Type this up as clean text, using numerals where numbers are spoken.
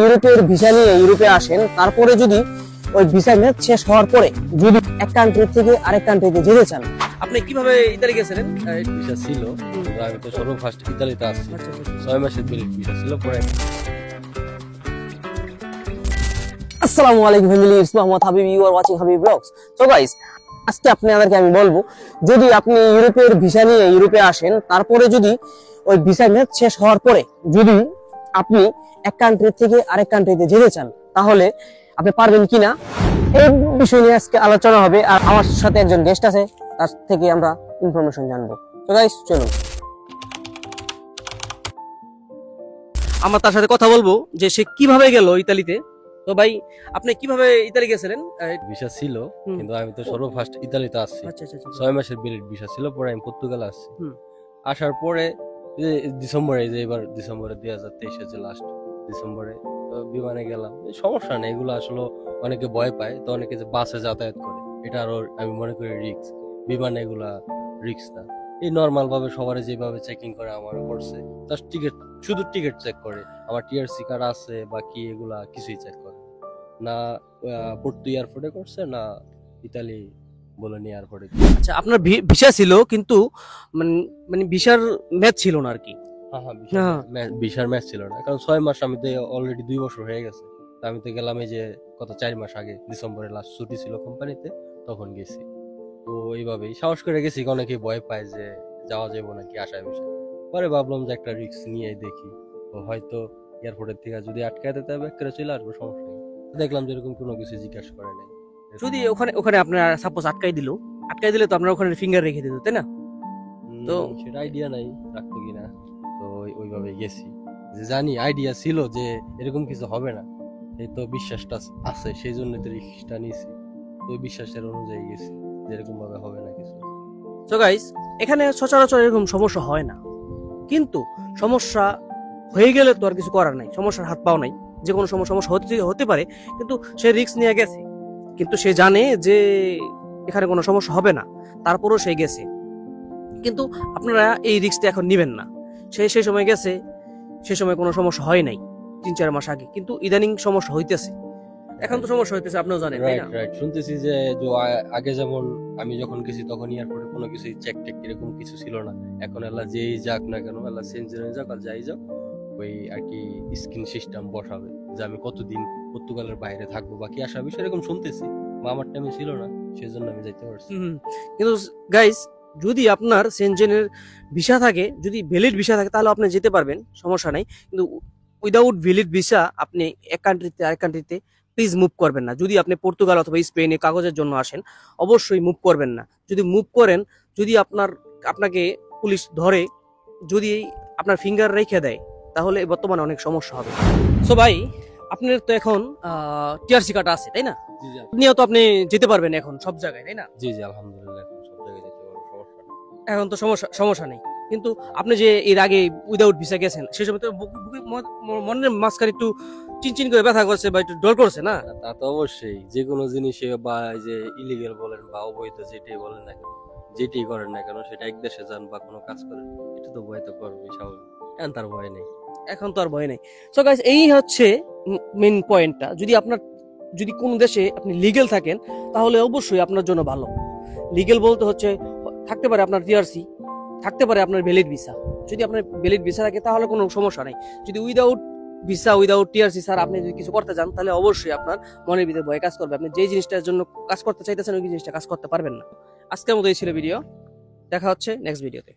ইউরোপের ভিসা নিয়ে ইউরোপে আসেন, তারপরে যদি ওই ভিসা মেয়াদ শেষ হওয়ার পরে যদি এক কান্ট্রি থেকে আরেক কান্ট্রিতে যেতে চান, আপনি কিভাবে ইতালি গেছিলেন? ভিসা ছিল, কিন্তু আমি তো সর্বফার্স্ট ইতালিতে আসছি। 6 মাসের ভিসা ছিল পরে। আসসালামু আলাইকুম family, it's Mohammad Habib, you are watching Habib vlogs. So guys, আজকে আপনাদেরকে আমি বলবো, যদি আপনি ইউরোপের ভিসা নিয়ে ইউরোপে আসেন, তারপরে যদি ওই ভিসা মেয়াদ শেষ হওয়ার পরে যদি আপনি এক কান্ট্রি থেকে আরেক কান্ট্রিতে যেতে চান, তাহলে আপনি পারবেন কিনা এই বিষয় নিয়ে আজকে আলোচনা হবে। আর আমার সাথে একজন গেস্ট আছে, তার থেকে আমরা ইনফরমেশন জানবো। তো গাইস, চলুন আমরা তার সাথে কথা বলবো যে সে কিভাবে গেল ইতালিতে। তো ভাই, আপনি কিভাবে ইতালি গেছিলেন? ভিসা ছিল, কিন্তু আমি তো সর্বফার্স্ট ইতালিতে আসছি। 6 মাসের ভিসা ছিল, পরে আমি পর্তুগালে আসছি। আসার পরে ডিসেম্বরে, যে এবার ডিসেম্বরে 2023 যে লাস্ট ডিসেম্বরে বিমানে গেলাম। সমস্যা নেই, এগুলো আসলে অনেকে ভয় পায়, তো অনেকে যে বাসে যাতায়াত করে, এটা আরো আমি মনে করি রিস্ক। বিমানে এগুলা রিস্ক না, এই নর্মাল ভাবে সবার যেভাবে চেকিং করে আমারও করছে। জাস্ট টিকিট, শুধু টিকিট চেক করে, আমার টিআরসি কার্ড আছে বা কি, এগুলা কিছুই চেক করে না। পর্তু এয়ারপোর্টে করছে না ইতালি বলেনি এয়ারপোর্টে। আচ্ছা, আপনার ভিসা ছিল, কিন্তু মানে ভিসার ম্যাচ ছিল না আর কি। ভিসার ম্যাচ ছিল না, কারণ 6 মাস, আমি তো অলরেডি 2 বছর হয়ে গেছে। আমি তো গেলাম এই যে কত 4 মাস আগে, ডিসেম্বরে লাস্ট ছুটি ছিল কোম্পানিতে, তখন গেছি। তো এইভাবেই সাহস করে গেছি। অনেকে ভয় পায় যে যাওয়া যাবো নাকি আশায় বসে। পরে ভাবলাম যে একটা রিস্ক নিয়ে দেখি, হয়তো এয়ারপোর্টের থেকে যদি আটকাতে তবে করে চলে আসবো, সমস্যা নেই। দেখলাম যে এরকম কোনো কিছু জিজ্ঞাসা করে নাই। যদি ওখানে আপনার সাপোজ আটকাই দিলে তো আপনার ওখানে ফিঙ্গার রেখে দিত, তাই না? তো সেটা আইডিয়া নাই রাখতো কিনা, তো ওইভাবে গেছি। যে জানি আইডিয়া ছিল যে এরকম কিছু হবে না, এই তো বিশ্বাসটা আছে, সেই জন্য তো রিস্কটা নিয়েছি। তো বিশ্বাসের অনুযায়ী গেছি যে এরকম ভাবে হবে না কিছু। সো গাইস, এখানে সচরাচর এরকম সমস্যা হয় না, কিন্তু সমস্যা হয়ে গেলে তো আর কিছু করার নাই। সমস্যার হাত পাও নাই, যে কোনো সমস্যা হতে পারে, কিন্তু সে রিস্ক নিয়ে গেছে, কিন্তু সে জানে যে এখানে কোনো সমস্যা হবে না, তারপরও সে গেছে। কিন্তু আপনারা এই রিস্কটা এখন নিবেন না। সেই সময় গেছে, সে সময় কোনো সমস্যা হয় নাই 3-4 মাস আগে, কিন্তু ইদানিং সমস্যা হইতেছে। এখন তো সমস্যা হইতেছে, আপনিও জানেন, তাই না? রাইট। শুনতেছি যে আগে যেমন আমি যখন গেছি তখন এয়ারপোর্টে কোনো কিছু চেক টেক এরকম কিছু ছিল না। এখন আল্লাহ যেই যাক না কেন, আল্লাহ সেঞ্চুরি যাক আর যাই যাক, ওই আর কি স্ক্রিন সিস্টেম বসাবে যে আমি কতদিন পর্তুগালের বাইরে থাকবো বা কি আসা বিষয় এরকম শুনতেছি। আমার টাইমে ছিল না, সেজন্য আমি যাইতে পারছি। কিন্তু গাইস, যদি আপনার সেনজেনের ভিসা থাকে, যদি ভ্যালিড ভিসা থাকে, তাহলে আপনি যেতে পারবেন, সমস্যা নাই। কিন্তু উইদাউট ভ্যালিড ভিসা আপনি এক কান্ট্রিতে আরেক কান্ট্রিতে প্লিজ মুভ করবেন না। যদি আপনি পর্তুগাল অথবা স্পেনে কাগজের জন্য আসেন, অবশ্যই মুভ করবেন না। যদি মুভ করেন, যদি আপনাকে পুলিশ ধরে, যদি আপনার ফিঙ্গার রেখে দেয়, তাহলে বর্তমানে অনেক সমস্যা হবে। সো ভাই, আপনার তো এখন টিআরসি কার্ড আছে, তাই না? আপনিও তো আপনি যেতে পারবেন এখন সব জায়গায়, তাই না? জি জি, আলহামদুলিল্লাহ এখন সব জায়গায় যেতে পারবো, সমস্যা নেই। এখন তো সমস্যা নেই। কিন্তু আপনি যে এর আগে উইদাউট ভিসা গেছেন, সেই সময় তো মনের মাঝখানে একটু চিনচিন করে ব্যথা করছে বা একটু ডর করছে না? তা তো অবশ্যই, যে কোনো জিনিসে বা যে ইলিগেল বলেন বা অবৈধ যেটাই বলেন না কেন, যেটাই করেন না কেন, সেটা এক দেশে যান বা কোনো কাজ করেন, এটা তো ভয় তো করবে স্বাভাবিক। এখন তার ভয় নেই, এখন তো আর ভয় নেই। সো গাইস, এই হচ্ছে মেইন পয়েন্টটা। যদি কোন দেশে আপনি লিগ্যাল থাকেন, তাহলে অবশ্যই আপনার জন্য ভালো। লিগ্যাল বলতে হচ্ছে, থাকতে পারে আপনার টিআরসি, থাকতে পারে আপনার ভ্যালিড ভিসা। যদি আপনার ভ্যালিড ভিসা থাকে, তাহলে কোনো সমস্যা নেই। যদি without visa, without TRC sir আপনি যদি কিছু করতে চান, তাহলে অবশ্যই আপনার মনের ভিতরে ভয় কাজ করবে। আপনি যে জিনিসটার জন্য কাজ করতে চাইতেছেন, ওই জিনিসটা কাজ করতে পারবেন না। আজকের মতো এই ছিল ভিডিও, দেখা হচ্ছে নেক্সট ভিডিওতে।